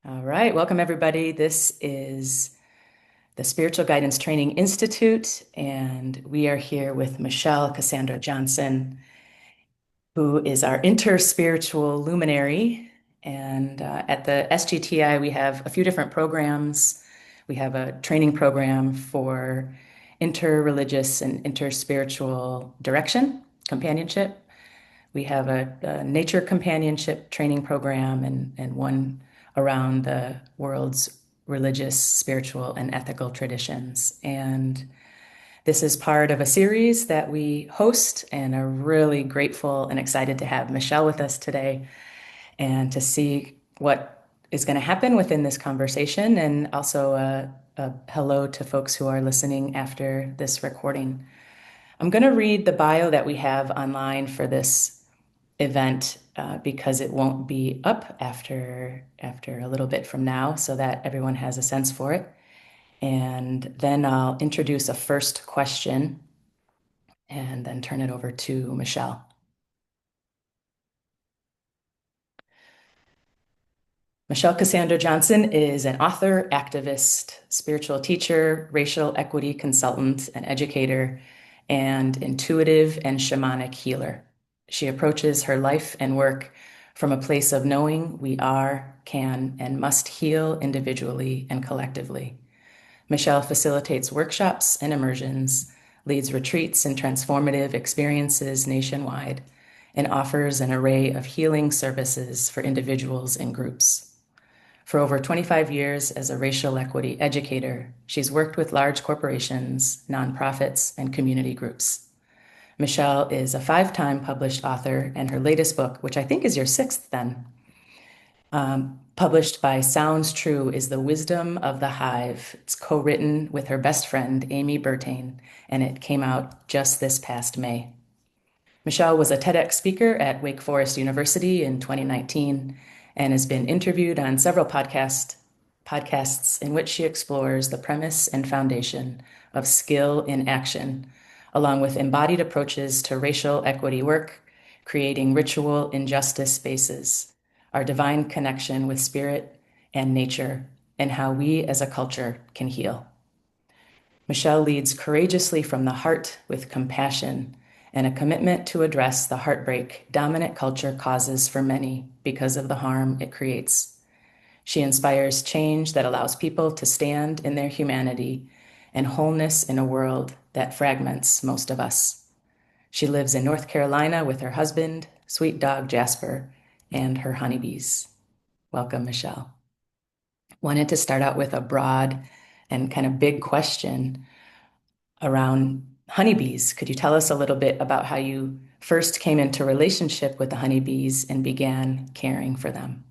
All right, welcome everybody. This is the Spiritual Guidance Training Institute, and we are here with Michelle Cassandra Johnson, who is our interspiritual luminary. And at the SGTI, we have a few different programs. We have a training program for interreligious and interspiritual direction, companionship. We have a nature companionship training program and one around the world's religious, spiritual, and ethical traditions. And this is part of a series that we host and are really grateful and excited to have Michelle with us today and to see what is going to happen within this conversation, and also a hello to folks who are listening after this recording. I'm going to read the bio that we have online for this event because it won't be up after a little bit from now, so that everyone has a sense for it. And then I'll introduce a first question and then turn it over to Michelle. Michelle Cassandra Johnson is an author, activist, spiritual teacher, racial equity consultant, and educator, and intuitive and shamanic healer. She approaches her life and work from a place of knowing we are, can, and must heal individually and collectively. Michelle facilitates workshops and immersions, leads retreats and transformative experiences nationwide, and offers an array of healing services for individuals and groups. For over 25 years as a racial equity educator, she's worked with large corporations, nonprofits, and community groups. Michelle is a 5-time published author, and her latest book, which I think is your 6th then, published by Sounds True, is The Wisdom of the Hive. It's co-written with her best friend, Amy Burtaine, and it came out just this past May. Michelle was a TEDx speaker at Wake Forest University in 2019 and has been interviewed on several podcasts in which she explores the premise and foundation of skill in action, along with embodied approaches to racial equity work, creating ritual injustice spaces, our divine connection with spirit and nature, and how we as a culture can heal. Michelle leads courageously from the heart with compassion and a commitment to address the heartbreak dominant culture causes for many because of the harm it creates. She inspires change that allows people to stand in their humanity and wholeness in a world that fragments most of us. She lives in North Carolina with her husband, sweet dog Jasper, and her honeybees. Welcome, Michelle. Wanted to start out with a broad and kind of big question around honeybees. Could you tell us a little bit about how you first came into relationship with the honeybees and began caring for them?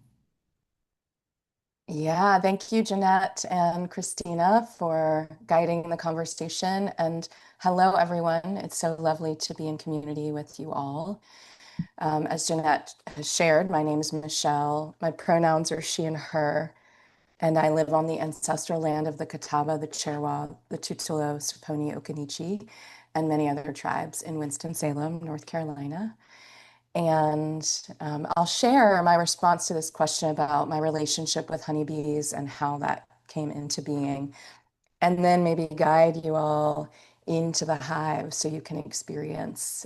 Yeah, thank you, Jeanette and Christina, for guiding the conversation. And hello, everyone. It's so lovely to be in community with you all. As Jeanette has shared, my name is Michelle. My pronouns are she and her, and I live on the ancestral land of the Catawba, the Cherokee, the Tutulo, Saponi, Occaneechi, and many other tribes in Winston-Salem, North Carolina. And I'll share my response to this question about my relationship with honeybees and how that came into being, and then maybe guide you all into the hive so you can experience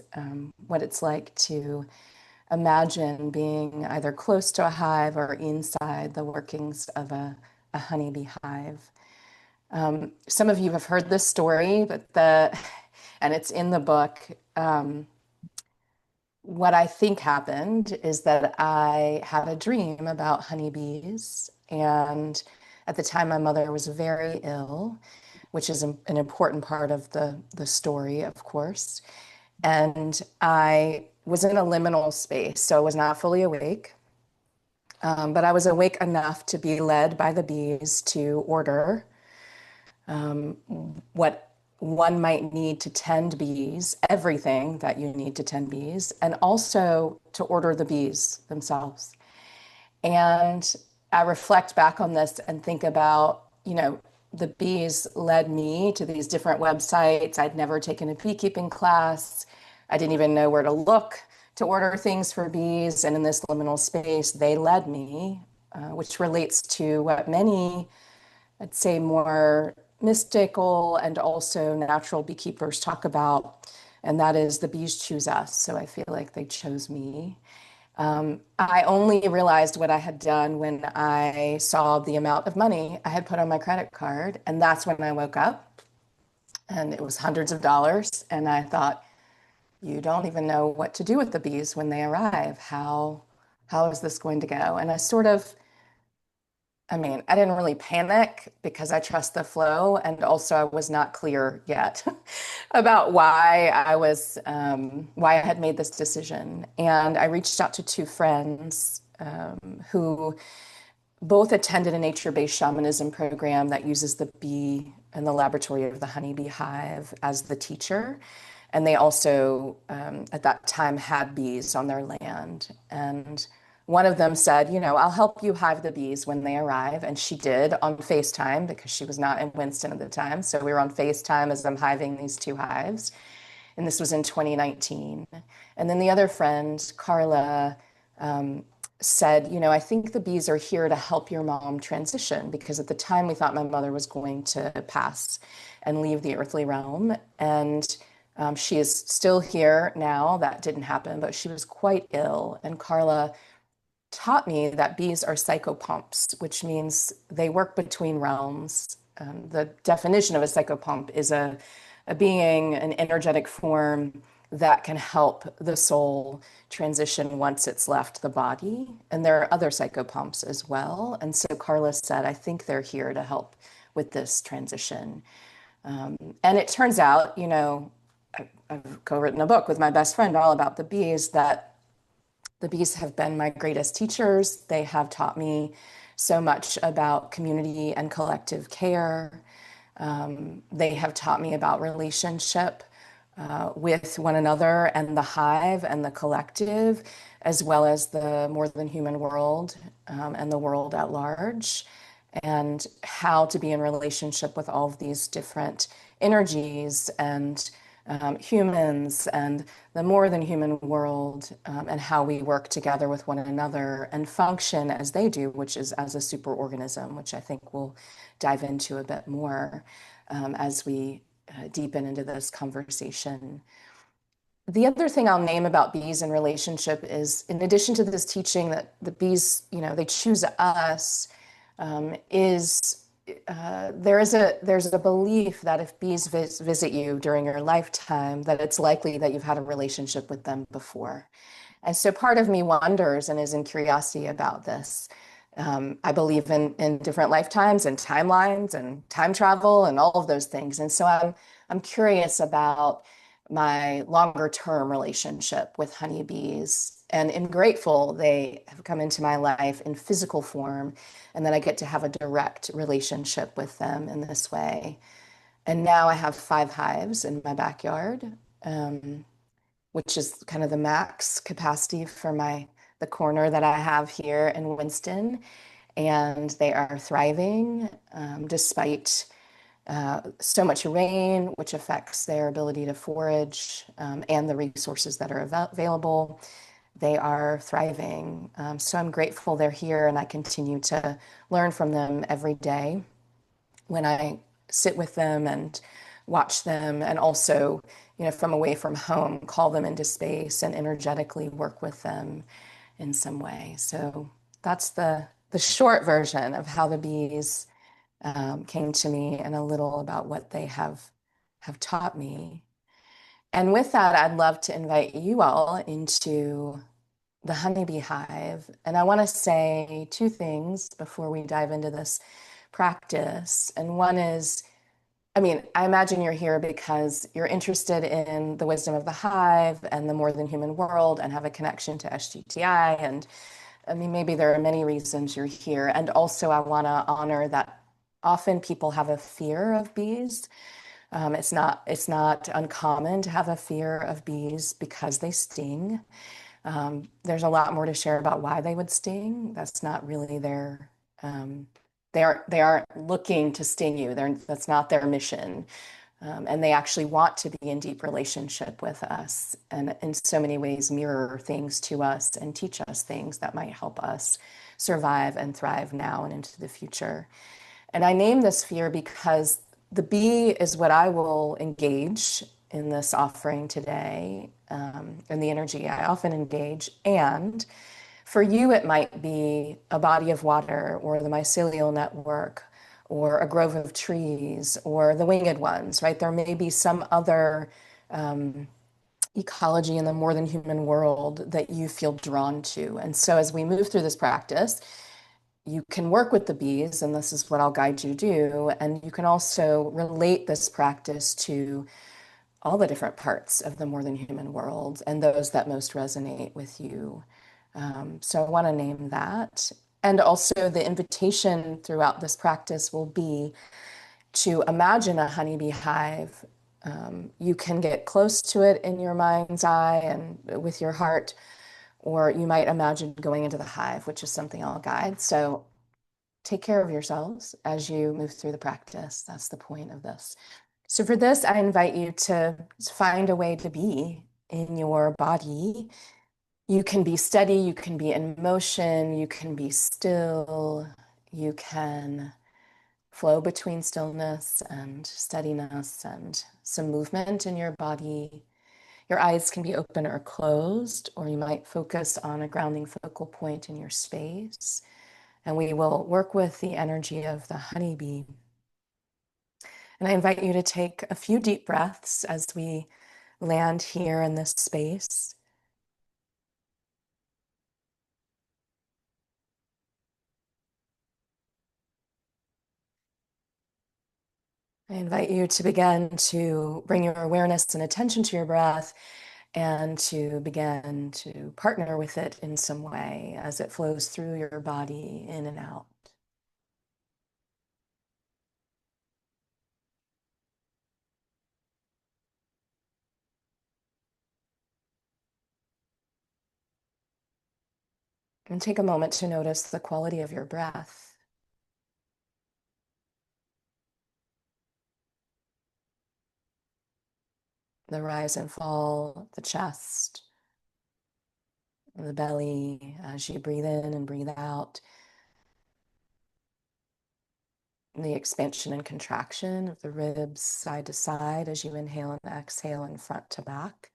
what it's like to imagine being either close to a hive or inside the workings of a honeybee hive. Some of you have heard this story, and it's in the book. What I think happened is that I had a dream about honeybees. And at the time, my mother was very ill, which is an important part of the story, of course. And I was in a liminal space, so I was not fully awake. But I was awake enough to be led by the bees to order what one might need to tend bees, everything that you need to tend bees, and also to order the bees themselves. And I reflect back on this and think about, the bees led me to these different websites. I'd never taken a beekeeping class. I didn't even know where to look to order things for bees. And in this liminal space, they led me which relates to what many, I'd say, more mystical and also natural beekeepers talk about, and that is the bees choose us. So I feel like they chose me. I only realized what I had done when I saw the amount of money I had put on my credit card. And that's when I woke up, and it was hundreds of dollars. And I thought, you don't even know what to do with the bees when they arrive. How is this going to go? And I didn't really panic because I trust the flow. And also I was not clear yet about why I had made this decision. And I reached out to two friends who both attended a nature-based shamanism program that uses the bee and the laboratory of the honeybee hive as the teacher. And they also, at that time, had bees on their land. And one of them said, I'll help you hive the bees when they arrive. And she did on FaceTime because she was not in Winston at the time. So we were on FaceTime as I'm hiving these two hives. And this was in 2019. And then the other friend, Carla, said, I think the bees are here to help your mom transition, because at the time we thought my mother was going to pass and leave the earthly realm. And she is still here now. That didn't happen, but she was quite ill. And Carla taught me that bees are psychopumps, which means they work between realms. The definition of a psychopump is a being, an energetic form that can help the soul transition once it's left the body. And there are other psychopumps as well. And so Carla said, I think they're here to help with this transition. And it turns out, I've co-written a book with my best friend all about the bees, that the bees have been my greatest teachers. They have taught me so much about community and collective care. They have taught me about relationship with one another and the hive and the collective, as well as the more than human world and the world at large, and how to be in relationship with all of these different energies and humans and the more than human world, and how we work together with one another and function as they do, which is as a superorganism, which I think we'll dive into a bit more as we deepen into this conversation. The other thing I'll name about bees in relationship is, in addition to this teaching that the bees, they choose us, is there's a belief that if bees visit you during your lifetime, that it's likely that you've had a relationship with them before. And so part of me wonders and is in curiosity about this. I believe in different lifetimes and timelines and time travel and all of those things. And so I'm curious about my longer term relationship with honeybees, and am grateful they have come into my life in physical form, and that I get to have a direct relationship with them in this way. And now I have 5 hives in my backyard, which is kind of the max capacity for the corner that I have here in Winston. And they are thriving despite so much rain, which affects their ability to forage, and the resources that are available. They are thriving. So I'm grateful they're here, and I continue to learn from them every day when I sit with them and watch them, and also, from away from home, call them into space and energetically work with them in some way. So that's the short version of how the bees came to me, and a little about what they have taught me. And with that, I'd love to invite you all into the honeybee hive. And I want to say 2 things before we dive into this practice. And one is, I imagine you're here because you're interested in the wisdom of the hive and the more than human world, and have a connection to SGTI. And maybe there are many reasons you're here. And also, I want to honor that often people have a fear of bees. It's not uncommon to have a fear of bees because they sting. There's a lot more to share about why they would sting. That's not really they aren't looking to sting you. That's not their mission. And they actually want to be in deep relationship with us, and in so many ways mirror things to us and teach us things that might help us. survive and thrive now and into the future. And I name this fear because the bee is what I will engage in this offering today, and the energy I often engage. And for you, it might be a body of water or the mycelial network or a grove of trees or the winged ones, right? There may be some other ecology in the more than human world that you feel drawn to. And so as we move through this practice, you can work with the bees, and this is what I'll guide you to do. And you can also relate this practice to all the different parts of the more than human world and those that most resonate with you. So I want to name that. And also, the invitation throughout this practice will be to imagine a honeybee hive. You can get close to it in your mind's eye and with your heart, or you might imagine going into the hive, which is something I'll guide. So take care of yourselves as you move through the practice. That's the point of this. So for this, I invite you to find a way to be in your body. You can be steady, you can be in motion, you can be still, you can flow between stillness and steadiness and some movement in your body. Your eyes can be open or closed, or you might focus on a grounding focal point in your space. And we will work with the energy of the honeybee. And I invite you to take a few deep breaths as we land here in this space. I invite you to begin to bring your awareness and attention to your breath and to begin to partner with it in some way as it flows through your body in and out. And take a moment to notice the quality of your breath. The rise and fall, the chest, the belly as you breathe in and breathe out. The expansion and contraction of the ribs side to side as you inhale and exhale and front to back.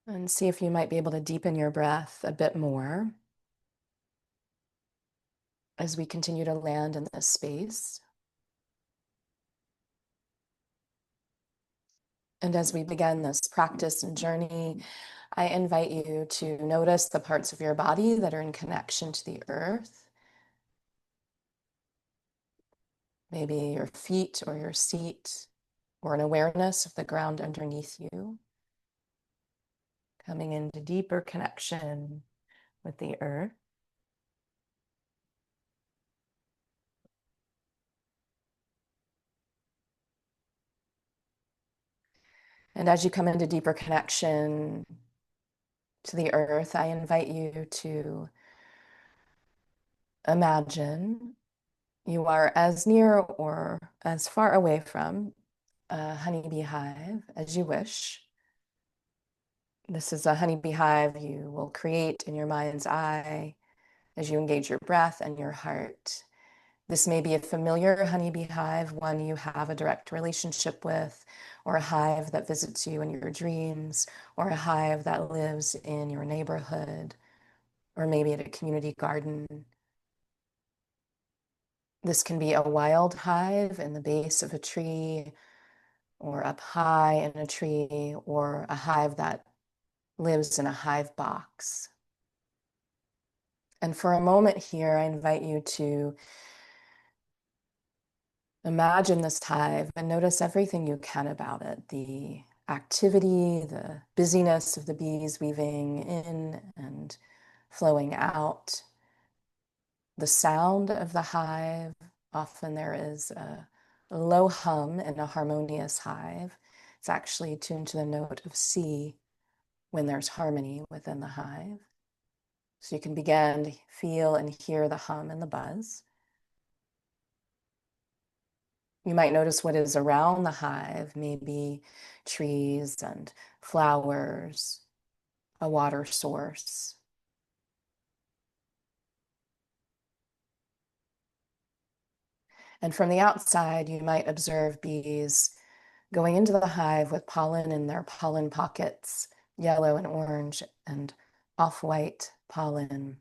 And see if you might be able to deepen your breath a bit more as we continue to land in this space. And as we begin this practice and journey, I invite you to notice the parts of your body that are in connection to the earth. Maybe your feet or your seat, or an awareness of the ground underneath you. Coming into deeper connection with the earth. And as you come into deeper connection to the earth, I invite you to imagine you are as near or as far away from a honeybee hive as you wish. This is a honeybee hive you will create in your mind's eye as you engage your breath and your heart. This may be a familiar honeybee hive, one you have a direct relationship with, or a hive that visits you in your dreams, or a hive that lives in your neighborhood, or maybe at a community garden. This can be a wild hive in the base of a tree, or up high in a tree, or a hive that lives in a hive box. And for a moment here, I invite you to imagine this hive and notice everything you can about it. The activity, the busyness of the bees weaving in and flowing out, the sound of the hive. Often there is a low hum in a harmonious hive. It's actually tuned to the note of C when there's harmony within the hive. So you can begin to feel and hear the hum and the buzz. You might notice what is around the hive, maybe trees and flowers, a water source. And from the outside, you might observe bees going into the hive with pollen in their pollen pockets, yellow and orange and off-white pollen.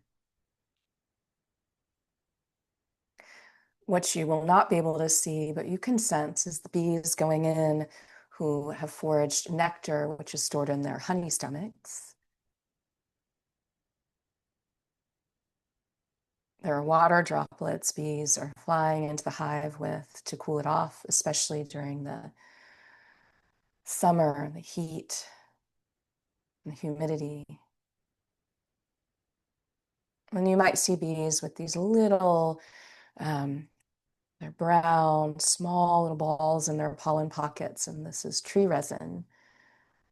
What you will not be able to see, but you can sense, is the bees going in who have foraged nectar, which is stored in their honey stomachs. There are water droplets bees are flying into the hive with to cool it off, especially during the summer, the heat, and the humidity. And you might see bees with these little, they're brown, small little balls in their pollen pockets, and this is tree resin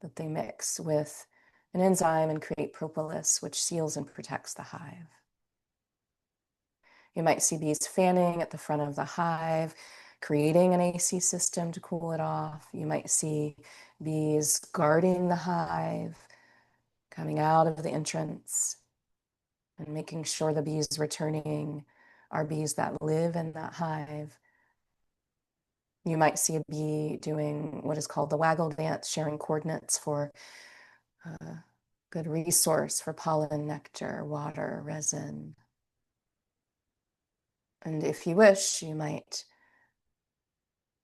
that they mix with an enzyme and create propolis, which seals and protects the hive. You might see bees fanning at the front of the hive, creating an AC system to cool it off. You might see bees guarding the hive, coming out of the entrance and making sure the bees returning are bees that live in that hive. You might see a bee doing what is called the waggle dance, sharing coordinates for a good resource for pollen, nectar, water, resin. And if you wish, you might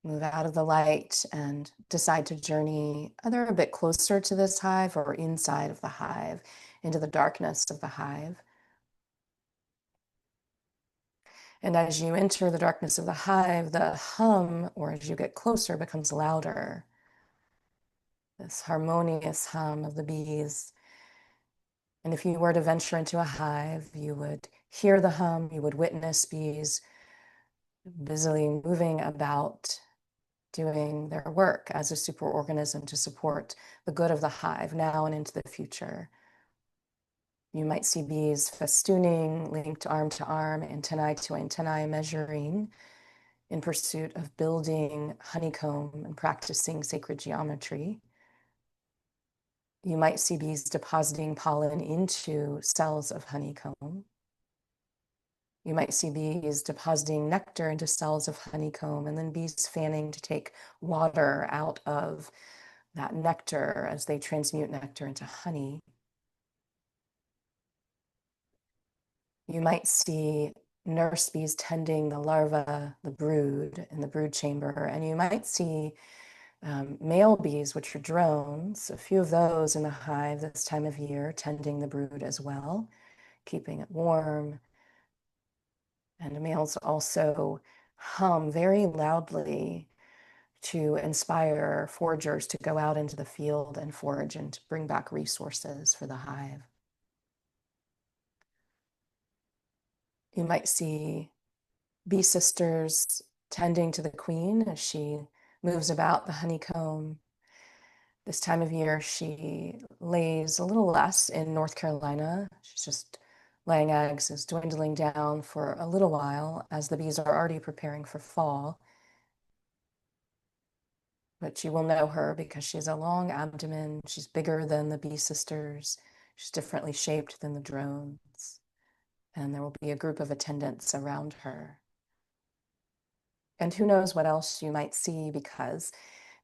move out of the light and decide to journey either a bit closer to this hive or inside of the hive, into the darkness of the hive. And as you enter the darkness of the hive, the hum, or as you get closer, becomes louder. This harmonious hum of the bees. And if you were to venture into a hive, you would hear the hum, you would witness bees busily moving about, doing their work as a superorganism to support the good of the hive now and into the future. You might see bees festooning, linked arm to arm, antennae to antennae, measuring in pursuit of building honeycomb and practicing sacred geometry. You might see bees depositing pollen into cells of honeycomb. You might see bees depositing nectar into cells of honeycomb, and then bees fanning to take water out of that nectar as they transmute nectar into honey. You might see nurse bees tending the larva, the brood, in the brood chamber, and you might see male bees, which are drones, a few of those in the hive this time of year, tending the brood as well, keeping it warm. And males also hum very loudly to inspire foragers to go out into the field and forage and to bring back resources for the hive. You might see bee sisters tending to the queen as she moves about the honeycomb. This time of year, she lays a little less in North Carolina. She's just laying eggs, is dwindling down for a little while as the bees are already preparing for fall. But you will know her because she has a long abdomen. She's bigger than the bee sisters. She's differently shaped than the drones. And there will be a group of attendants around her. And who knows what else you might see, because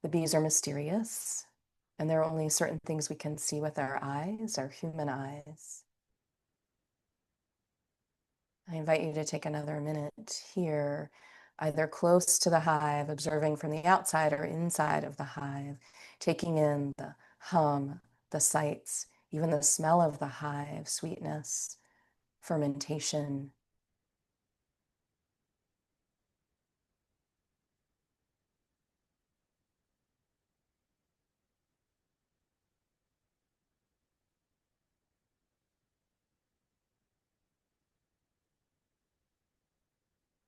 the bees are mysterious and there are only certain things we can see with our eyes, our human eyes. I invite you to take another minute here, either close to the hive, observing from the outside, or inside of the hive, taking in the hum, the sights, even the smell of the hive, sweetness, fermentation.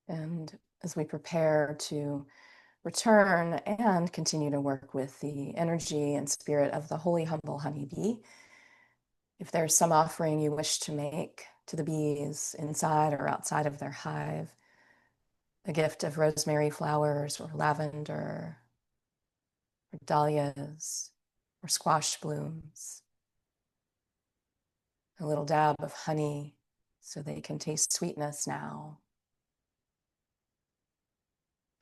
And as we prepare to return and continue to work with the energy and spirit of the holy, humble honeybee, if there's some offering you wish to make, to the bees inside or outside of their hive, a gift of rosemary flowers or lavender or dahlias or squash blooms, a little dab of honey so they can taste sweetness now,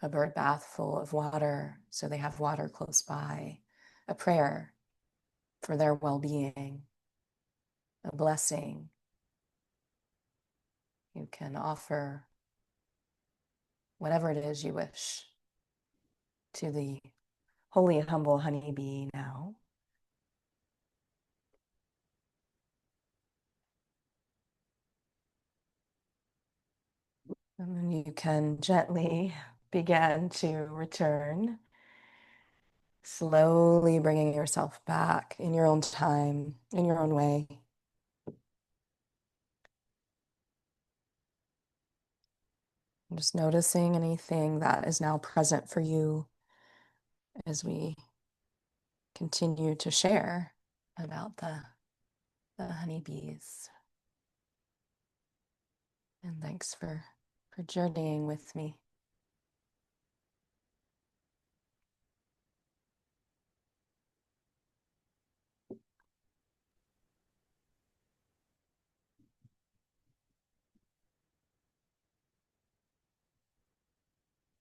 a bird bath full of water so they have water close by, a prayer for their well-being, a blessing. You can offer whatever it is you wish to the holy and humble honeybee now. And then you can gently begin to return, slowly bringing yourself back in your own time, in your own way. And just noticing anything that is now present for you as we continue to share about the honeybees. And thanks for journeying with me.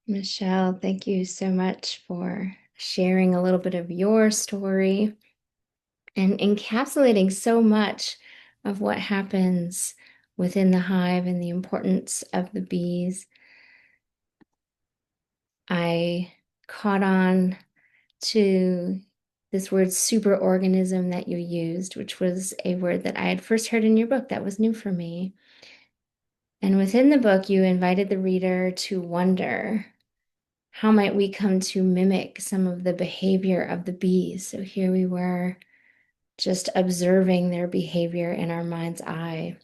Michelle, thank you so much for sharing a little bit of your story and encapsulating so much of what happens within the hive and the importance of the bees. I caught on to this word superorganism that you used, which was a word that I had first heard in your book that was new for me. And within the book, you invited the reader to wonder, how might we come to mimic some of the behavior of the bees? So here we were, just observing their behavior in our mind's eye.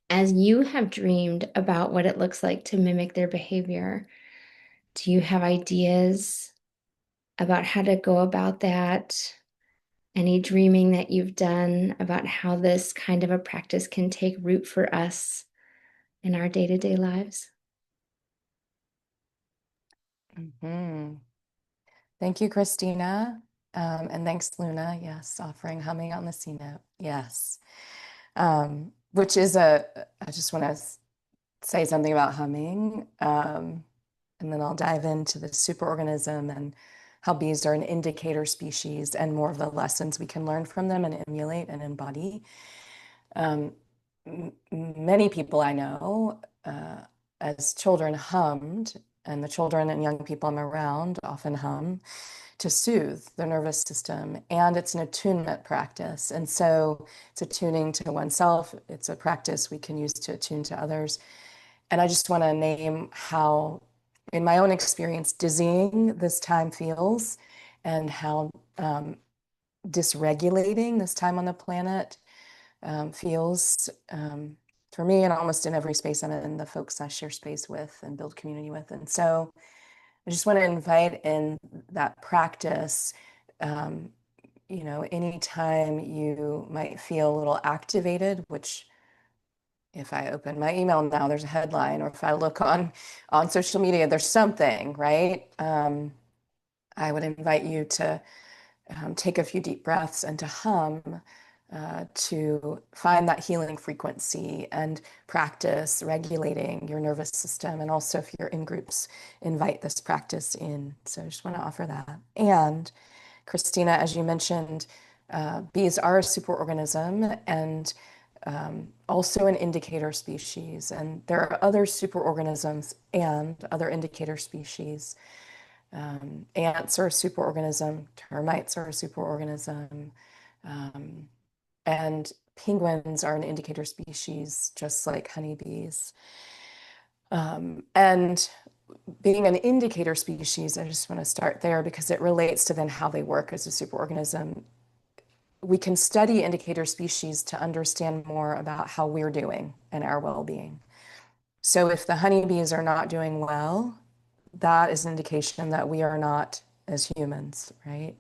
As you have dreamed about what it looks like to mimic their behavior, do you have ideas about how to go about that? Any dreaming that you've done about how this kind of a practice can take root for us in our day-to-day lives? Mm-hmm. Thank you, Christina. And thanks, Luna. Yes, offering humming on the C note. Yes. Which is I just want to say something about humming. And then I'll dive into the superorganism and how bees are an indicator species and more of the lessons we can learn from them and emulate and embody. Many people I know as children hummed, and the children and young people I'm around often hum to soothe their nervous system. And it's an attunement practice. And so it's attuning to oneself. It's a practice we can use to attune to others. And I just want to name how, in my own experience, dizzying this time feels and how dysregulating this time on the planet feels for me, and almost in every space I'm in, the folks I share space with and build community with. And so I just want to invite in that practice. Anytime you might feel a little activated, which if I open my email now, there's a headline, or if I look on social media, there's something, right? I would invite you to take a few deep breaths and to hum, to find that healing frequency and practice regulating your nervous system. And also, if you're in groups, invite this practice in. So I just want to offer that. And Christina, as you mentioned, bees are a superorganism and also an indicator species. And there are other superorganisms and other indicator species. Ants are a superorganism, termites are a superorganism, and penguins are an indicator species, just like honeybees. And being an indicator species, I just want to start there because it relates to then how they work as a superorganism. We can study indicator species to understand more about how we're doing and our well-being. So if the honeybees are not doing well, that is an indication that we are not as humans, right?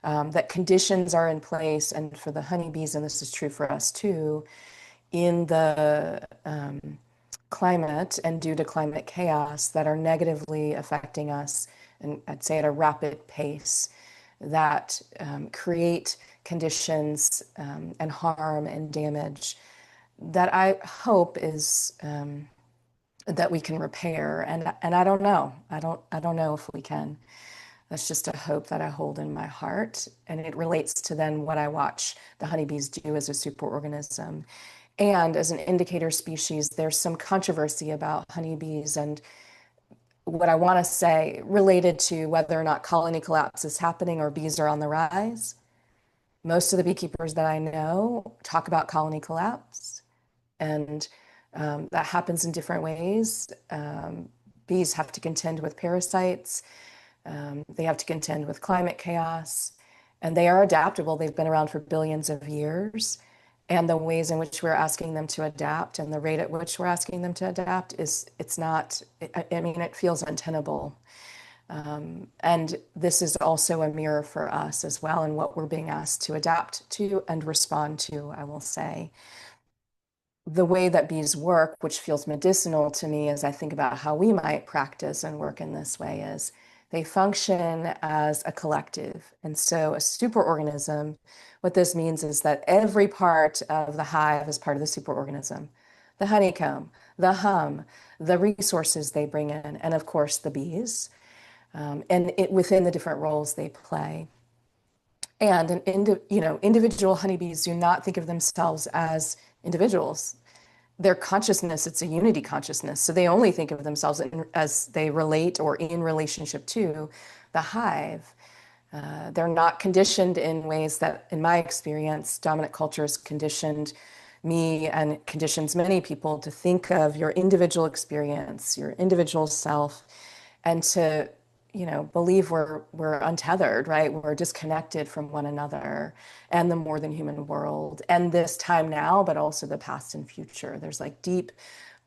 That conditions are in place, and for the honeybees, and this is true for us too, in the climate and due to climate chaos that are negatively affecting us, and I'd say at a rapid pace, that create conditions and harm and damage that I hope is that we can repair. And I don't know. I don't know if we can. That's just a hope that I hold in my heart. And it relates to then what I watch the honeybees do as a superorganism. And as an indicator species, there's some controversy about honeybees and what I want to say related to whether or not colony collapse is happening or bees are on the rise. Most of the beekeepers that I know talk about colony collapse, and that happens in different ways. Bees have to contend with parasites. They have to contend with climate chaos, and they are adaptable. They've been around for billions of years. And the ways in which we're asking them to adapt and the rate at which we're asking them to adapt it's not, I mean, it feels untenable. And this is also a mirror for us as well and what we're being asked to adapt to and respond to, I will say. The way that bees work, which feels medicinal to me as I think about how we might practice and work in this way, is they function as a collective. And so a superorganism, what this means is that every part of the hive is part of the superorganism. The honeycomb, the hum, the resources they bring in, and of course the bees, and within the different roles they play. And individual honeybees do not think of themselves as individuals. Their consciousness, it's a unity consciousness. So they only think of themselves as they relate or in relationship to the hive. They're not conditioned in ways that, in my experience, dominant cultures conditioned me and conditions many people to think of your individual experience, your individual self, and to believe we're untethered, right? We're disconnected from one another and the more than human world and this time now, but also the past and future. There's like deep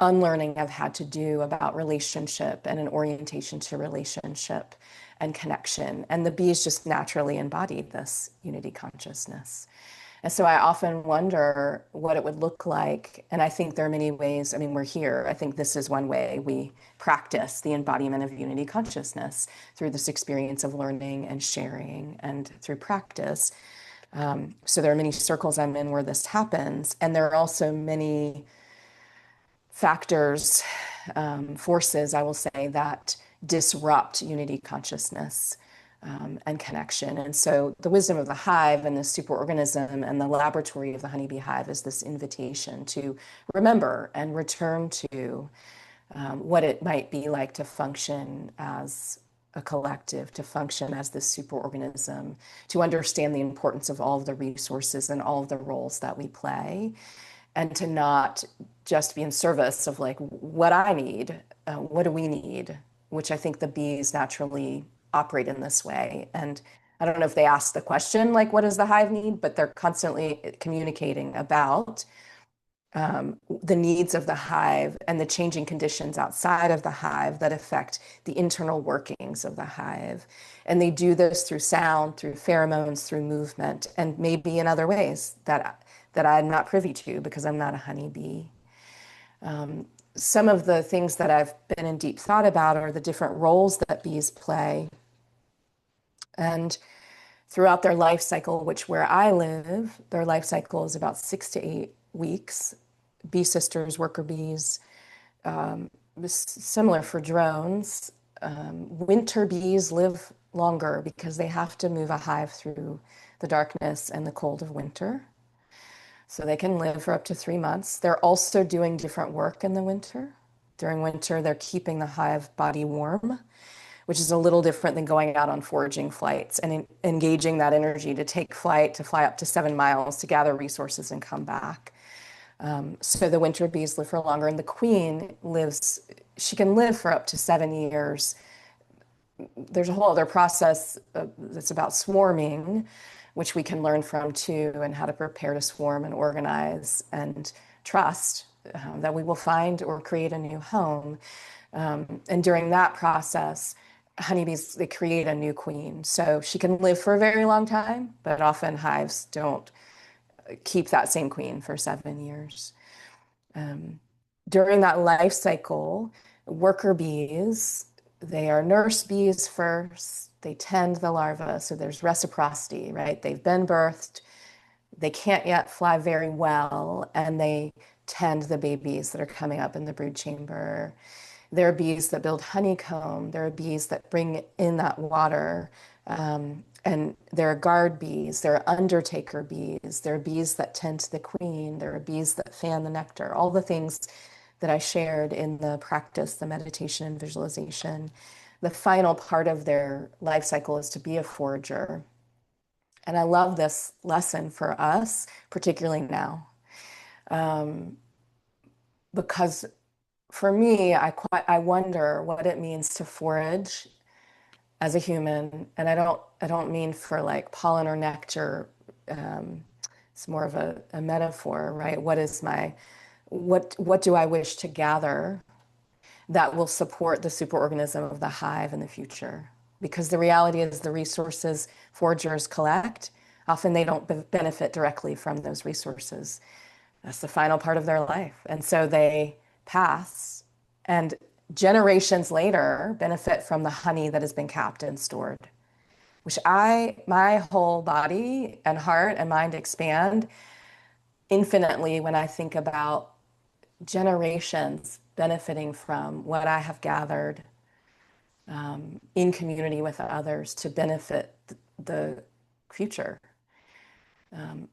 unlearning I've had to do about relationship and an orientation to relationship and connection. And the bees just naturally embody this unity consciousness. And so I often wonder what it would look like. And I think there are many ways. I mean, we're here. I think this is one way we practice the embodiment of unity consciousness through this experience of learning and sharing and through practice. So there are many circles I'm in where this happens. And there are also many factors, forces, I will say, that disrupt unity consciousness and connection. And so the wisdom of the hive and the superorganism and the laboratory of the honeybee hive is this invitation to remember and return to what it might be like to function as a collective, to function as this superorganism, to understand the importance of all of the resources and all of the roles that we play, and to not just be in service of like what I need, what do we need, which I think the bees naturally operate in this way. And I don't know if they ask the question, like, what does the hive need? But they're constantly communicating about the needs of the hive and the changing conditions outside of the hive that affect the internal workings of the hive. And they do this through sound, through pheromones, through movement, and maybe in other ways that I'm not privy to because I'm not a honeybee. Some of the things that I've been in deep thought about are the different roles that bees play. And throughout their life cycle, which where I live, their life cycle is about 6 to 8 weeks. Bee sisters, worker bees, similar for drones. Winter bees live longer because they have to move a hive through the darkness and the cold of winter. So they can live for up to 3 months. They're also doing different work in the winter. During winter, they're keeping the hive body warm, which is a little different than going out on foraging flights and engaging that energy to take flight, to fly up to 7 miles to gather resources and come back. So the winter bees live for longer, and the queen lives, she can live for up to 7 years. There's a whole other process that's about swarming, which we can learn from too, and how to prepare to swarm and organize and trust that we will find or create a new home. And during that process, honeybees, they create a new queen. So she can live for a very long time, but often hives don't keep that same queen for 7 years. Um, During that life cycle, worker bees, they are nurse bees first. They tend the larva, so there's reciprocity, right? They've been birthed, they can't yet fly very well, and they tend the babies that are coming up in the brood chamber. There are bees that build honeycomb. There are bees that bring in that water. And there are guard bees. There are undertaker bees. There are bees that tend to the queen. There are bees that fan the nectar. All the things that I shared in the practice, the meditation and visualization. The final part of their life cycle is to be a forager. And I love this lesson for us, particularly now, because for me, I wonder what it means to forage as a human, and I don't mean for like pollen or nectar. It's more of a metaphor, right? What do I wish to gather that will support the superorganism of the hive in the future? Because the reality is the resources foragers collect, often they don't benefit directly from those resources. That's the final part of their life. And so they pass and generations later benefit from the honey that has been capped and stored, which my whole body and heart and mind expand infinitely when I think about generations benefiting from what I have gathered in community with others to benefit the future.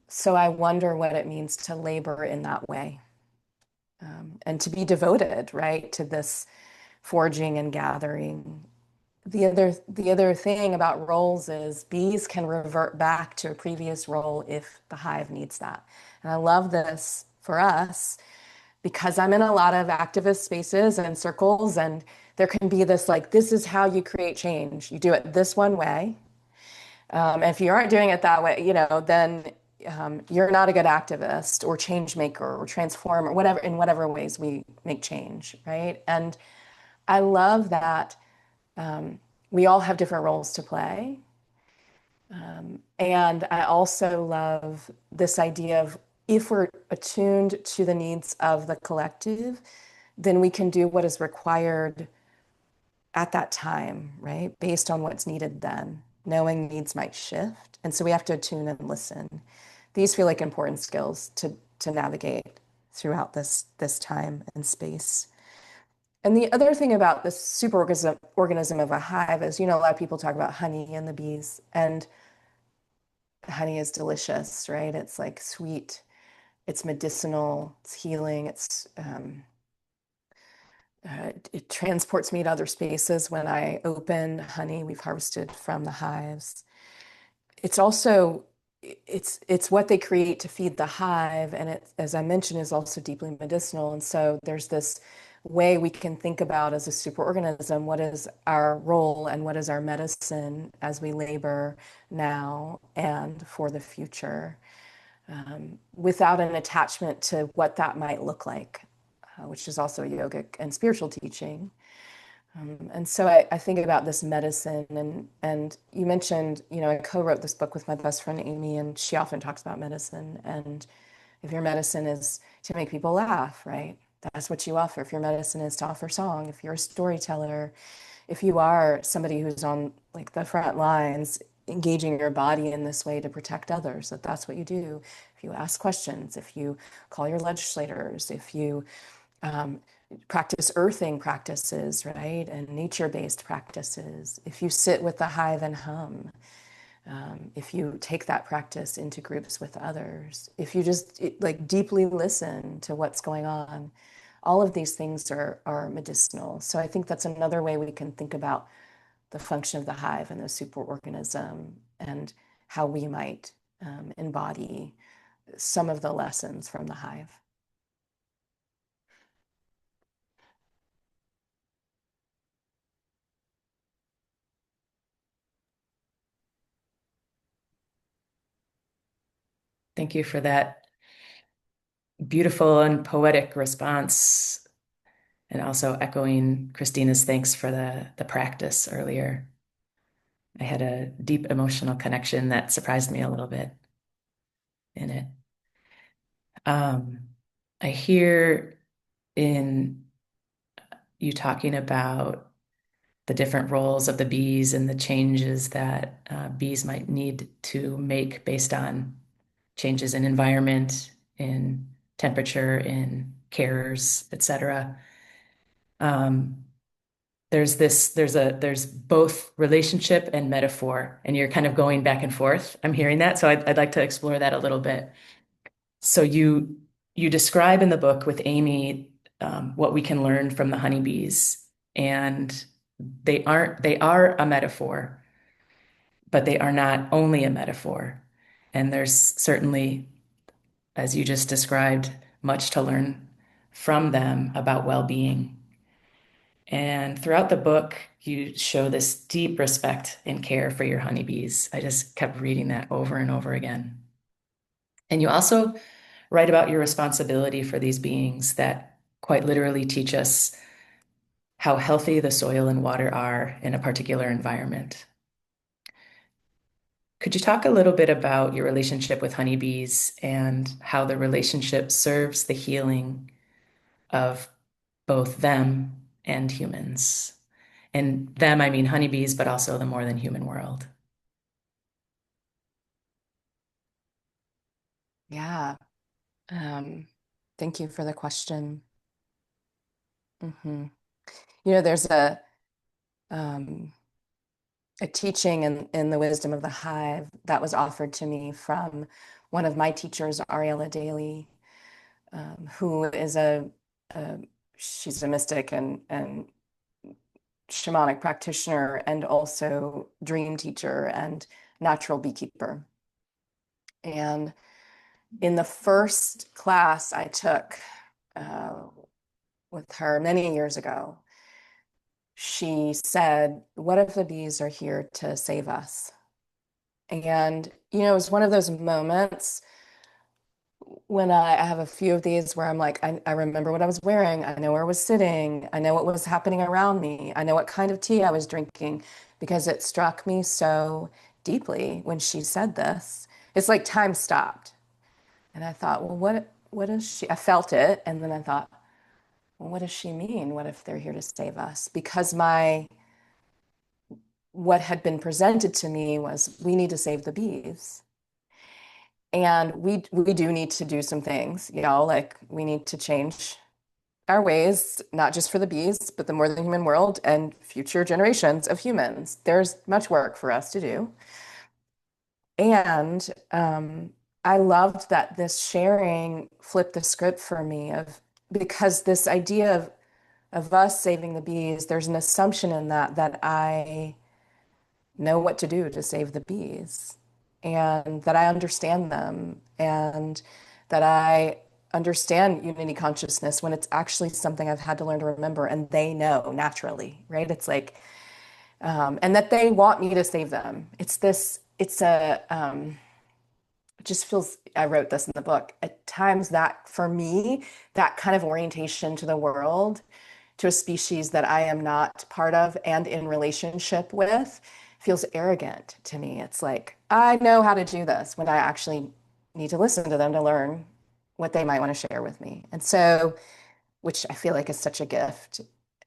So I wonder what it means to labor in that way. And to be devoted, right, to this foraging and gathering. The other thing about roles is bees can revert back to a previous role if the hive needs that. And I love this for us because I'm in a lot of activist spaces and circles, and there can be this like, this is how you create change. You do it this one way. And if you aren't doing it that way, then you're not a good activist or change maker or transformer, whatever, in whatever ways we make change, right? And I love that we all have different roles to play. And I also love this idea of if we're attuned to the needs of the collective, then we can do what is required at that time, right? Based on what's needed then. Knowing needs might shift. And so we have to attune and listen. These feel like important skills to navigate throughout this time and space. And the other thing about this superorganism of a hive is, a lot of people talk about honey and the bees, and honey is delicious, right? It's like sweet, it's medicinal, it's healing, it transports me to other spaces when I open honey we've harvested from the hives. It's also it's what they create to feed the hive, and it, as I mentioned, is also deeply medicinal. And so there's this way we can think about as a superorganism what is our role and what is our medicine as we labor now and for the future, without an attachment to what that might look like, which is also a yogic and spiritual teaching. And so I think about this medicine, and you mentioned, I co-wrote this book with my best friend Amy, and she often talks about medicine. And if your medicine is to make people laugh, right? That's what you offer. If your medicine is to offer song, if you're a storyteller, if you are somebody who's on like the front lines, engaging your body in this way to protect others, that's what you do. If you ask questions, if you call your legislators, if you practice earthing practices, right? And nature-based practices. If you sit with the hive and hum, if you take that practice into groups with others, if you just like deeply listen to what's going on, all of these things are medicinal. So I think that's another way we can think about the function of the hive and the superorganism and how we might embody some of the lessons from the hive. Thank you for that beautiful and poetic response, and also echoing Christina's thanks for the practice earlier. I had a deep emotional connection that surprised me a little bit in it. Um, I hear in you talking about the different roles of the bees and the changes that bees might need to make based on changes in environment, in temperature, in carers, etc. Um, there's both relationship and metaphor, and you're kind of going back and forth. I'm hearing that, so I'd like to explore that a little bit. So you describe in the book with Amy what we can learn from the honeybees, and they are a metaphor, but they are not only a metaphor. And there's certainly, as you just described, much to learn from them about well-being. And throughout the book, you show this deep respect and care for your honeybees. I just kept reading that over and over again. And you also write about your responsibility for these beings that quite literally teach us how healthy the soil and water are in a particular environment. Could you talk a little bit about your relationship with honeybees and how the relationship serves the healing of both them and humans? And them, I mean honeybees, but also the more than human world. Yeah. Thank you for the question. There's um, a teaching in the wisdom of the hive that was offered to me from one of my teachers, Ariella Daly, who is a she's a mystic and shamanic practitioner and also dream teacher and natural beekeeper. And in the first class I took uh, with her many years ago, she said, "What if the bees are here to save us?" And, it was one of those moments when I have a few of these where I'm like, I remember what I was wearing. I know where I was sitting. I know what was happening around me. I know what kind of tea I was drinking because it struck me so deeply when she said this. It's like time stopped. And I thought, well, what is she? I felt it. And then I thought, well, what does she mean? What if they're here to save us? Because what had been presented to me was we need to save the bees. And we do need to do some things, like we need to change our ways, not just for the bees, but the more than human world and future generations of humans. There's much work for us to do. And I loved that this sharing flipped the script for me because this idea of us saving the bees, there's an assumption in that I know what to do to save the bees and that I understand them and that I understand unity consciousness when it's actually something I've had to learn to remember and they know naturally, right? It's like, and that they want me to save them. It just feels, I wrote this in the book, at times that for me, that kind of orientation to the world, to a species that I am not part of and in relationship with, feels arrogant to me. It's like, I know how to do this when I actually need to listen to them to learn what they might want to share with me. And so, which I feel like is such a gift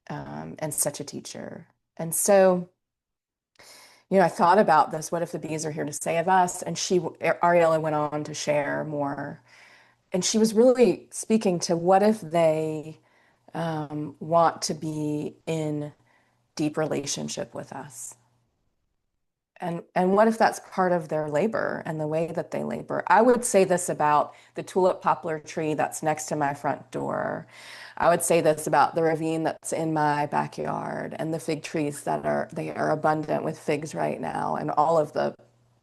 and such a teacher. And so, I thought about this. What if the bees are here to save us? And Ariella went on to share more. And she was really speaking to what if they want to be in deep relationship with us? And what if that's part of their labor and the way that they labor? I would say this about the tulip poplar tree that's next to my front door. I would say this about the ravine that's in my backyard and the fig trees they are abundant with figs right now, and all of the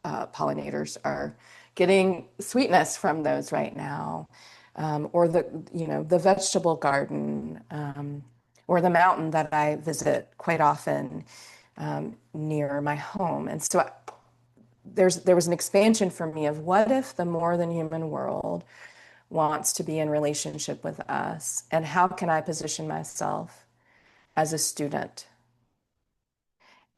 pollinators are getting sweetness from those right now. Or the vegetable garden, or the mountain that I visit quite often near my home. And so there was an expansion for me of what if the more than human world wants to be in relationship with us, and how can I position myself as a student?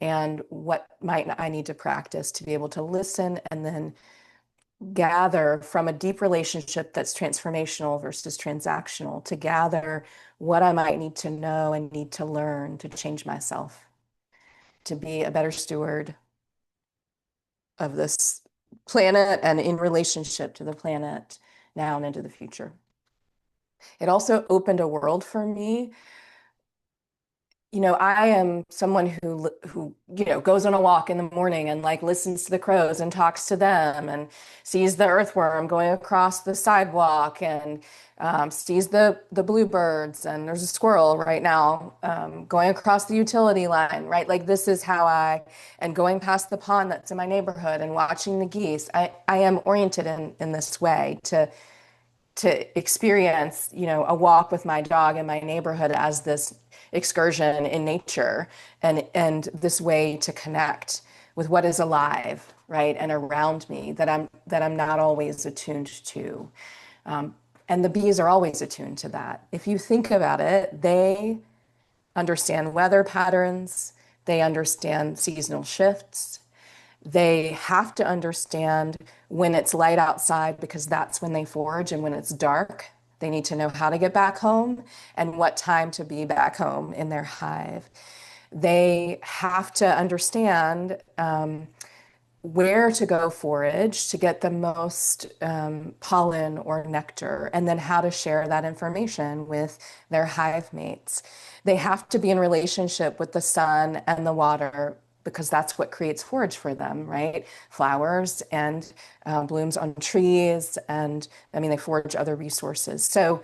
And what might I need to practice to be able to listen and then gather from a deep relationship that's transformational versus transactional, to gather what I might need to know and need to learn to change myself, to be a better steward of this planet and in relationship to the planet now and into the future. It also opened a world for me. You know, I am someone who goes on a walk in the morning and like listens to the crows and talks to them and sees the earthworm going across the sidewalk and sees the bluebirds, and there's a squirrel right now going across the utility line, right? Like this is how and going past the pond that's in my neighborhood and watching the geese. I am oriented in this way to experience, a walk with my dog in my neighborhood as this excursion in nature and this way to connect with what is alive, right, and around me that I'm not always attuned to. And the bees are always attuned to that. If you think about it, they understand weather patterns, they understand seasonal shifts, they have to understand when it's light outside because that's when they forage, and when it's dark, they need to know how to get back home and what time to be back home in their hive. They have to understand where to go forage to get the most pollen or nectar, and then how to share that information with their hive mates. They have to be in relationship with the sun and the water because that's what creates forage for them, right? Flowers and blooms on trees, and I mean, they forage other resources. So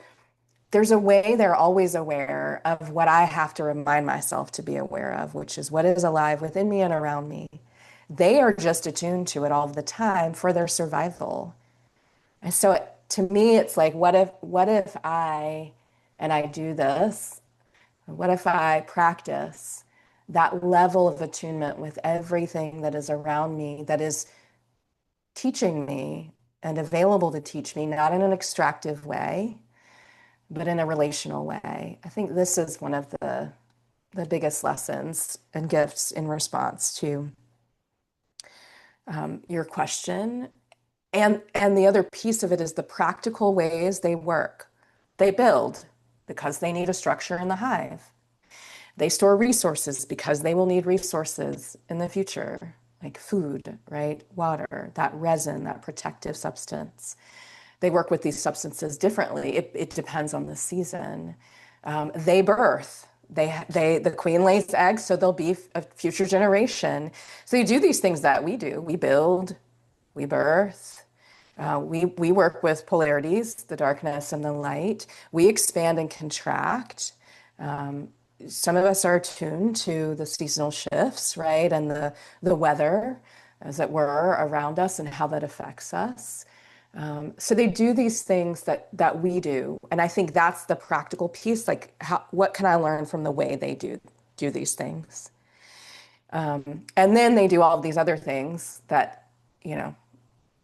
there's a way they're always aware of what I have to remind myself to be aware of, which is what is alive within me and around me. They are just attuned to it all the time for their survival. And so to me, it's like, what if and I do this, what if I practice that level of attunement with everything that is around me, that is teaching me and available to teach me, not in an extractive way, but in a relational way. I think this is one of the biggest lessons and gifts in response to your question. And the other piece of it is the practical ways they work. They build because they need a structure in the hive. They store resources because they will need resources in the future, like food, right? Water, that resin, that protective substance. They work with these substances differently. It depends on the season. They birth. The queen lays eggs, so there'll be a future generation. So you do these things that we do. We build, we birth. We work with polarities, the darkness and the light. We expand and contract. Some of us are attuned to the seasonal shifts, right? And the weather, as it were, around us and how that affects us. So they do these things that we do. And I think that's the practical piece. Like, what can I learn from the way they do these things? And then they do all of these other things that,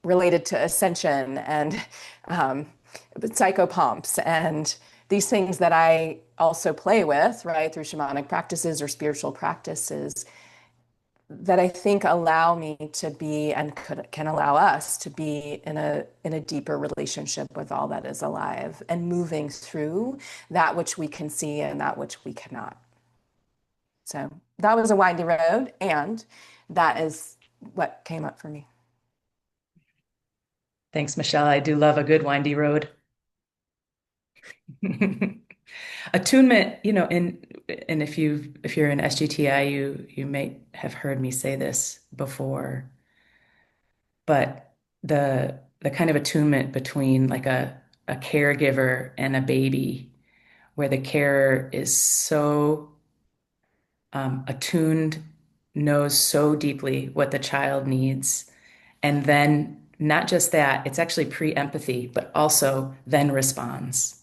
related to ascension and psychopumps and these things that I also play with, right, through shamanic practices or spiritual practices that I think allow me to be and can allow us to be in a deeper relationship with all that is alive and moving through that which we can see and that which we cannot. So that was a windy road, and that is what came up for me. Thanks, Michelle. I do love a good windy road. Attunement, and if you're in SGTI, you may have heard me say this before, but the kind of attunement between like a caregiver and a baby, where the carer is so attuned, knows so deeply what the child needs, and then not just that, it's actually pre-empathy, but also then responds.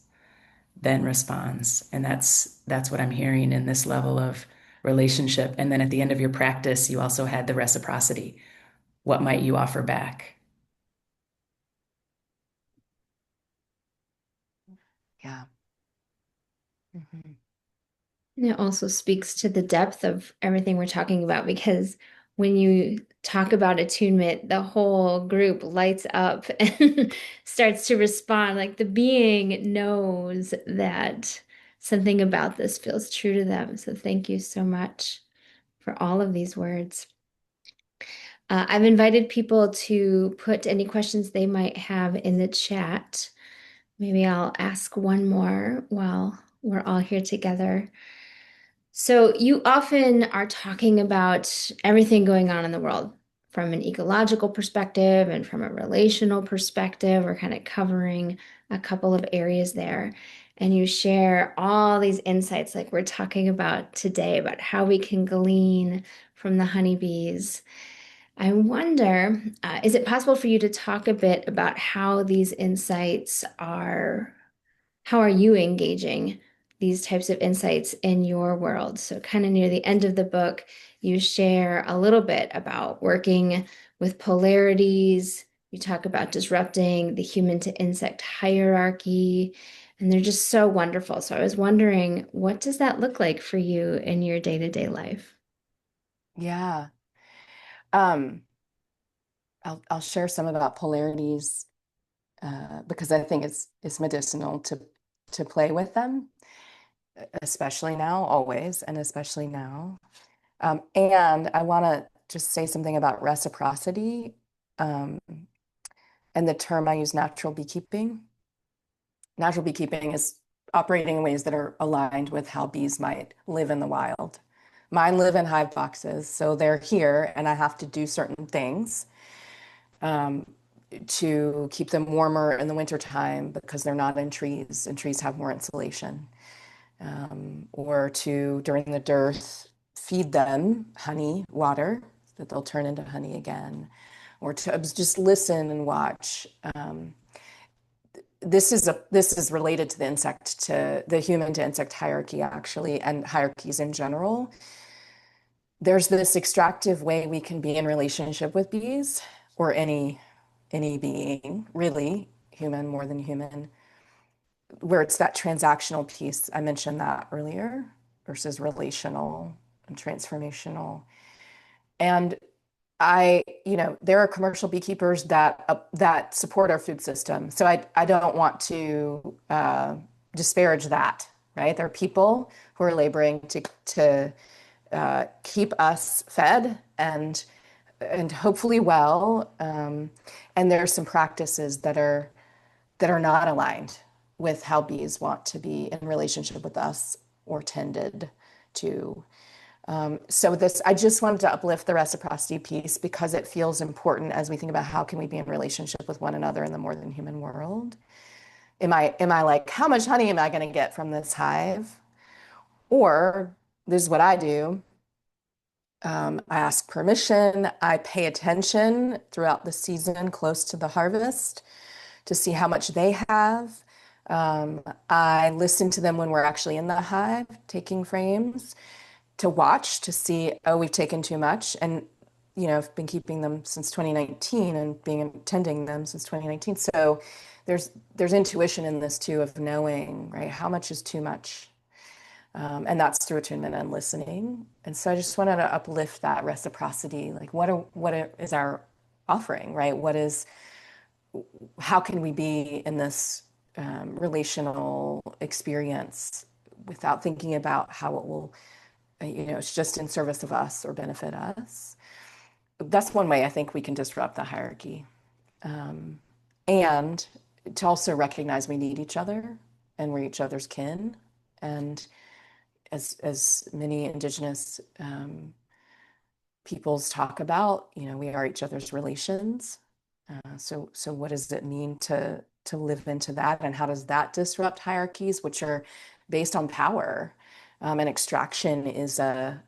And that's what I'm hearing in this level of relationship. And then at the end of your practice, you also had the reciprocity. What might you offer back? Yeah. Mm-hmm. And it also speaks to the depth of everything we're talking about, because when you talk about attunement, the whole group lights up and starts to respond. Like the being knows that something about this feels true to them. So thank you so much for all of these words. I've invited people to put any questions they might have in the chat. Maybe I'll ask one more while we're all here together. So, you often are talking about everything going on in the world from an ecological perspective and from a relational perspective. We're kind of covering a couple of areas there. And you share all these insights, like we're talking about today, about how we can glean from the honeybees. I wonder, is it possible for you to talk a bit about how these insights are, how are you engaging these types of insights in your world? So kind of near the end of the book, you share a little bit about working with polarities. You talk about disrupting the human to insect hierarchy, and they're just so wonderful. So I was wondering, what does that look like for you in your day-to-day life? Yeah. Um, I'll share some about polarities because I think it's medicinal to play with them, especially now, always, and especially now. And I want to just say something about reciprocity, um, and the term I use, natural beekeeping. Natural beekeeping is operating in ways that are aligned with how bees might live in the wild. Mine live in hive boxes, so they're here, and I have to do certain things um, to keep them warmer in the wintertime because they're not in trees, and trees have more insulation. Or to, during the dearth, feed them honey, water, that they'll turn into honey again, or to just listen and watch. This is related to the human to insect hierarchy, actually, and hierarchies in general. There's this extractive way we can be in relationship with bees, or any being, really, human more than human, where it's that transactional piece. I mentioned that earlier, versus relational and transformational. And there are commercial beekeepers that support our food system. So I don't want to disparage that, right? There are people who are laboring to keep us fed and hopefully well. And there are some practices that are not aligned with how bees want to be in relationship with us or tended to. So I just wanted to uplift the reciprocity piece because it feels important as we think about how can we be in relationship with one another in the more than human world. Am I like, how much honey am I going to get from this hive? Or this is what I do. I ask permission. I pay attention throughout the season close to the harvest to see how much they have. I listen to them when we're actually in the hive taking frames to watch to see, oh, we've taken too much. And, I've been keeping them since 2019 and tending them since 2019. So there's intuition in this too of knowing, right? How much is too much? And that's through attunement and listening. And so I just wanted to uplift that reciprocity. Like is our offering, right? How can we be in this relational experience without thinking about how it will, it's just in service of us or benefit us. That's one way I think we can disrupt the hierarchy. And to also recognize we need each other and we're each other's kin. And as many Indigenous peoples talk about, we are each other's relations. So what does it mean to live into that, and how does that disrupt hierarchies, which are based on power, and extraction is the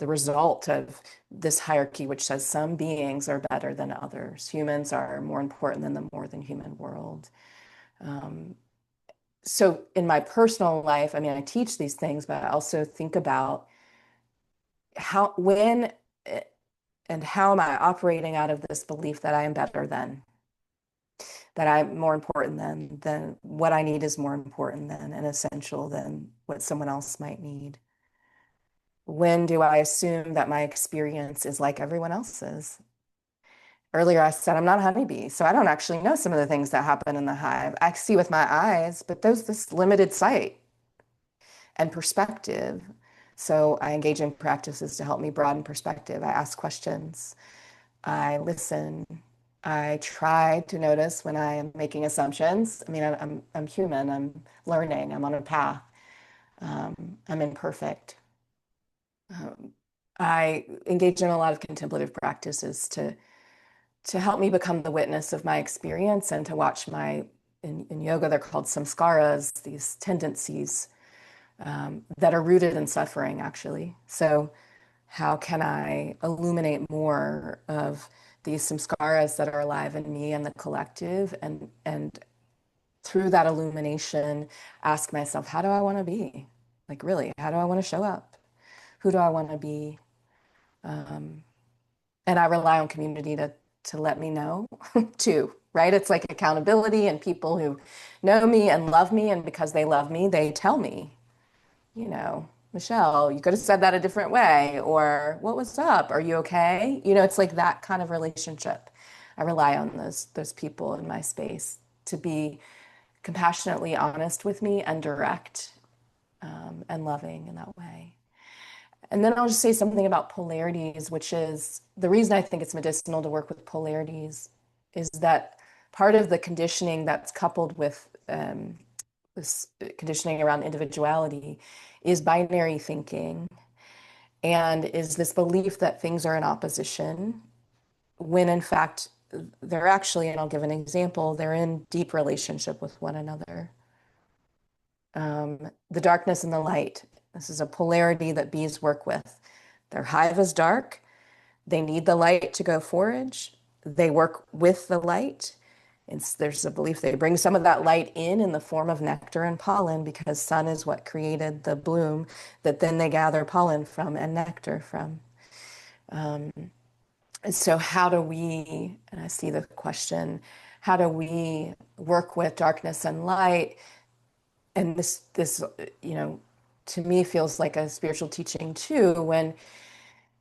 result of this hierarchy, which says some beings are better than others. Humans are more important than the more than human world. So in my personal life, I mean, I teach these things, but I also think about when and how am I operating out of this belief that I am better than, that I'm more important than what I need is more important than and essential than what someone else might need. When do I assume that my experience is like everyone else's? Earlier, I said I'm not a honeybee, so I don't actually know some of the things that happen in the hive. I see with my eyes, but there's this limited sight and perspective. So I engage in practices to help me broaden perspective. I ask questions. I listen. I try to notice when I am making assumptions. I mean, I'm human. I'm learning. I'm on a path. I'm imperfect. Um, I engage in a lot of contemplative practices to help me become the witness of my experience and to watch my, in yoga, they're called samskaras, these tendencies that are rooted in suffering, actually. So how can I illuminate more of these samskaras that are alive in me and the collective, and through that illumination, ask myself, how do I want to be? Like, really, how do I want to show up? Who do I want to be? And I rely on community to let me know too, right? It's like accountability and people who know me and love me, and because they love me, they tell me, you know, Michelle, you could have said that a different way, or what was up? Are you okay? You know, it's like that kind of relationship. I rely on those people in my space to be compassionately honest with me and direct, and loving in that way. And then I'll just say something about polarities, which is the reason I think it's medicinal to work with polarities is that part of the conditioning that's coupled with this conditioning around individuality is binary thinking, and is this belief that things are in opposition when in fact they're actually, and I'll give an example, they're in deep relationship with one another. The darkness and the light. This is a polarity that bees work with. Their hive is dark. They need the light to go forage. They work with the light. There's a belief they bring some of that light in the form of nectar and pollen, because sun is what created the bloom that then they gather pollen from and nectar from. And so how do we, and I see the question, how do we work with darkness and light? And this, you know, to me feels like a spiritual teaching too, when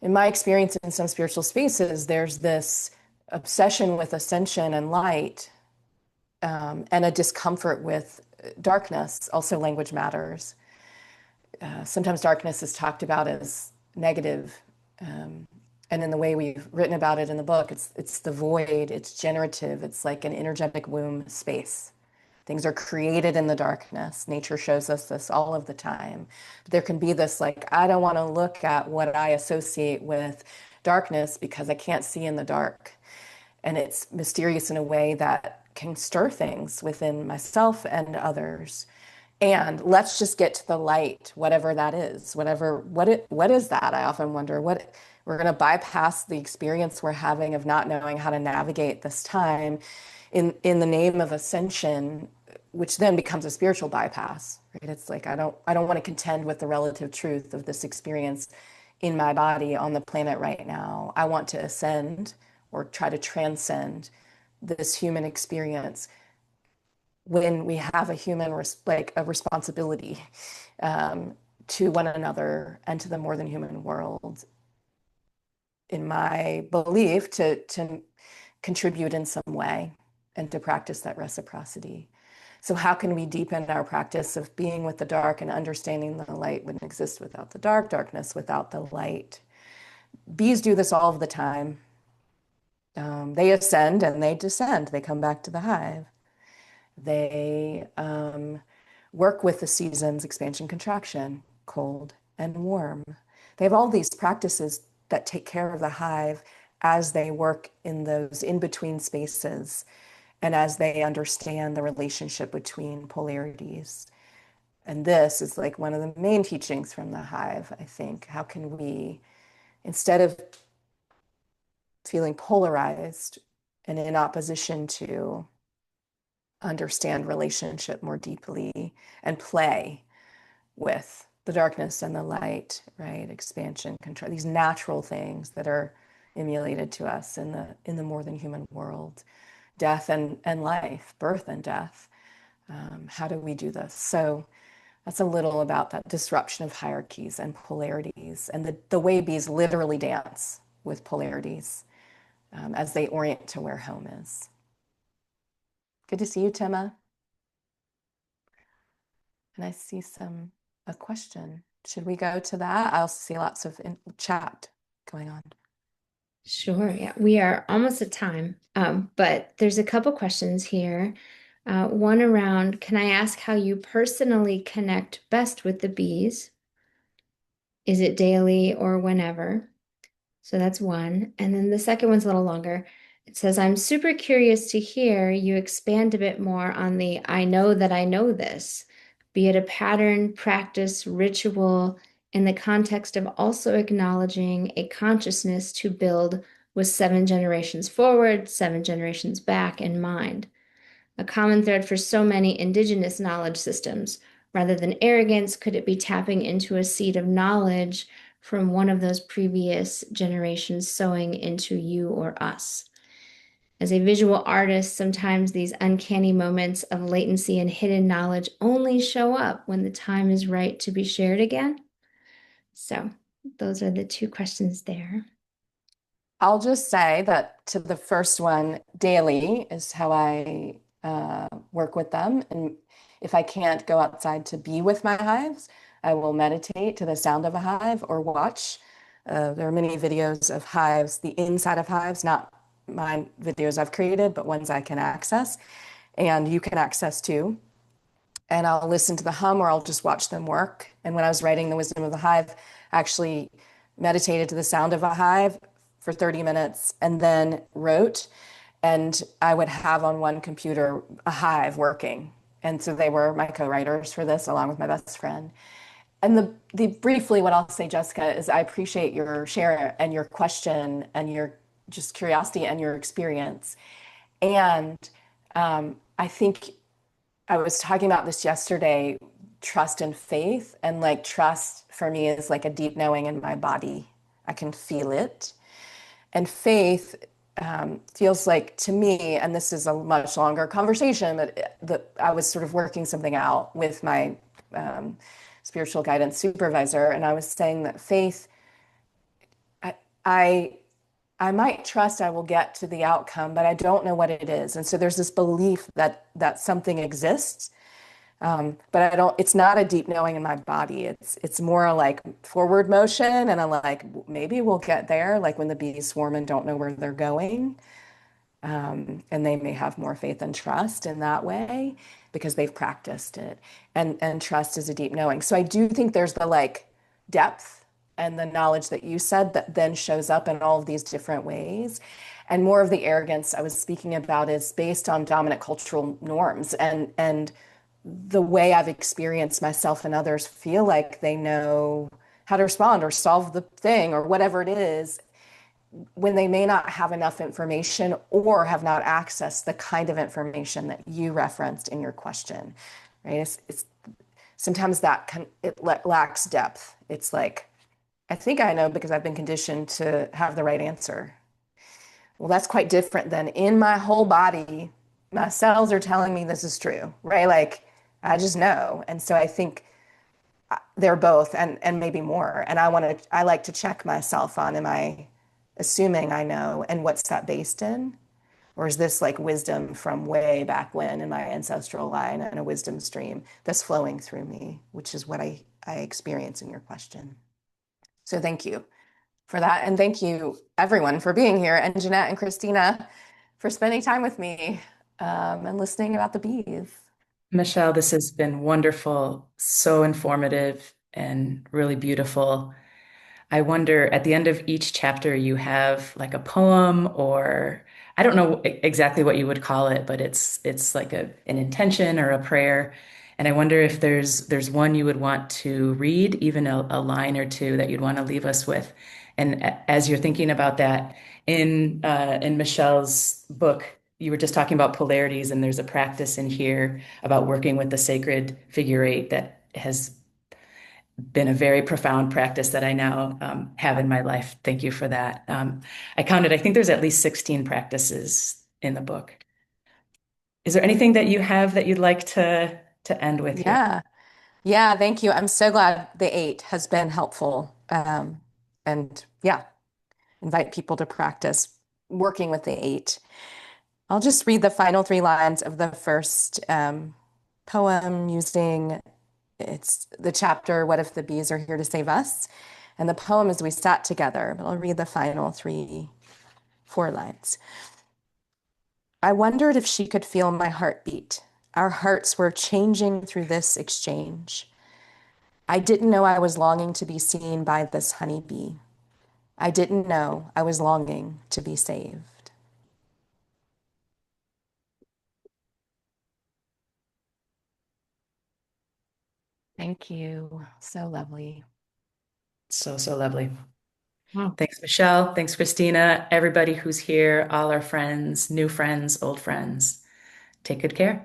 in my experience in some spiritual spaces, there's this obsession with ascension and light, and a discomfort with darkness. Also, language matters. Sometimes darkness is talked about as negative, and in the way we've written about it in the book, it's the void, it's generative, it's like an energetic womb space. Things are created in the darkness. Nature shows us this all of the time. But there can be this like, I don't want to look at what I associate with darkness because I can't see in the dark. And it's mysterious in a way that can stir things within myself and others. And let's just get to the light, whatever that is, what is that? I often wonder what we're going to bypass the experience we're having of not knowing how to navigate this time in the name of ascension, which then becomes a spiritual bypass, right? It's like I don't want to contend with the relative truth of this experience in my body on the planet right now. I want to ascend or try to transcend this human experience when we have a human like a responsibility to one another and to the more than human world, in my belief, to contribute in some way and to practice that reciprocity. So how can we deepen our practice of being with the dark and understanding the light wouldn't exist without the dark, darkness without the light? Bees do this all of the time. They ascend and they descend. They come back to the hive. They work with the seasons, expansion, contraction, cold and warm. They have all these practices that take care of the hive as they work in those in-between spaces and as they understand the relationship between polarities. And this is like one of the main teachings from the hive, I think. How can we, instead of feeling polarized and in opposition to, understand relationship more deeply and play with the darkness and the light, right? Expansion, control, these natural things that are emulated to us in the more than human world, death and life, birth and death. How do we do this? So That's a little about that disruption of hierarchies and polarities and the way bees literally dance with polarities as they orient to where home is. Good to see you, Tima. And I see a question. Should we go to that? I also see lots of chat going on. Sure. Yeah, we are almost at time, but there's a couple questions here. One around, can I ask how you personally connect best with the bees? Is it daily or whenever? So that's one. And then the second one's a little longer. It says, I'm super curious to hear you expand a bit more on the I know that I know this, be it a pattern, practice, ritual, in the context of also acknowledging a consciousness to build with 7 generations forward, 7 generations back in mind. A common thread for so many indigenous knowledge systems. Rather than arrogance, could it be tapping into a seed of knowledge from one of those previous generations sowing into you or us? As a visual artist, sometimes these uncanny moments of latency and hidden knowledge only show up when the time is right to be shared again. So, those are the two questions there. I'll just say that to the first one, daily is how I work with them. And if I can't go outside to be with my hives, I will meditate to the sound of a hive or watch. There are many videos of hives, the inside of hives, not my videos I've created, but ones I can access. And you can access too. And I'll listen to the hum or I'll just watch them work. And when I was writing The Wisdom of the Hive, I actually meditated to the sound of a hive for 30 minutes and then wrote. And I would have on one computer a hive working. And so they were my co-writers for this, along with my best friend. And the briefly, what I'll say, Jessica, is I appreciate your share and your question and your just curiosity and your experience. And I think I was talking about this yesterday, trust and faith. And like trust for me is like a deep knowing in my body. I can feel it. And faith feels like to me, and this is a much longer conversation, but I was sort of working something out with my spiritual guidance supervisor. And I was saying that faith, I, I I might trust I will get to the outcome, but I don't know what it is. And so there's this belief that something exists, but I don't. It's not a deep knowing in my body. It's more like forward motion, and I'm like maybe we'll get there. Like when the bees swarm and don't know where they're going, and they may have more faith and trust in that way because they've practiced it. And trust is a deep knowing. So I do think there's the like depth and the knowledge that you said that then shows up in all of these different ways. And more of the arrogance I was speaking about is based on dominant cultural norms and the way I've experienced myself and others feel like they know how to respond or solve the thing or whatever it is when they may not have enough information or have not accessed the kind of information that you referenced in your question, right? It's sometimes it lacks depth. It's like, I think I know because I've been conditioned to have the right answer. Well, that's quite different than in my whole body, my cells are telling me this is true, right? Like, I just know. And so I think they're both and maybe more. And I like to check myself on, am I assuming I know? And what's that based in? Or is this like wisdom from way back when in my ancestral line and a wisdom stream that's flowing through me, which is what I experience in your question. So thank you for that. And thank you everyone for being here and Jeanette and Christina for spending time with me and listening about the bees. Michelle, this has been wonderful, so informative and really beautiful. I wonder at the end of each chapter, you have like a poem or I don't know exactly what you would call it, but it's like an intention or a prayer. And I wonder if there's one you would want to read, even a line or two that you'd want to leave us with. And as you're thinking about that, in Michelle's book, you were just talking about polarities, and there's a practice in here about working with the sacred figure eight that has been a very profound practice that I now have in my life. Thank you for that. I counted, I think there's at least 16 practices in the book. Is there anything that you have that you'd like to end with here? Yeah. Yeah, thank you. I'm so glad the eight has been helpful. And yeah, invite people to practice working with the eight. I'll just read the final three lines of the first poem using it's the chapter, What If the Bees Are Here to Save Us? And the poem is We Sat Together, but I'll read the final four lines. I wondered if she could feel my heartbeat. Our hearts were changing through this exchange. I didn't know I was longing to be seen by this honeybee. I didn't know I was longing to be saved. Thank you. So lovely. So, so lovely. Wow. Thanks, Michelle. Thanks, Christina. Everybody who's here, all our friends, new friends, old friends. Take good care.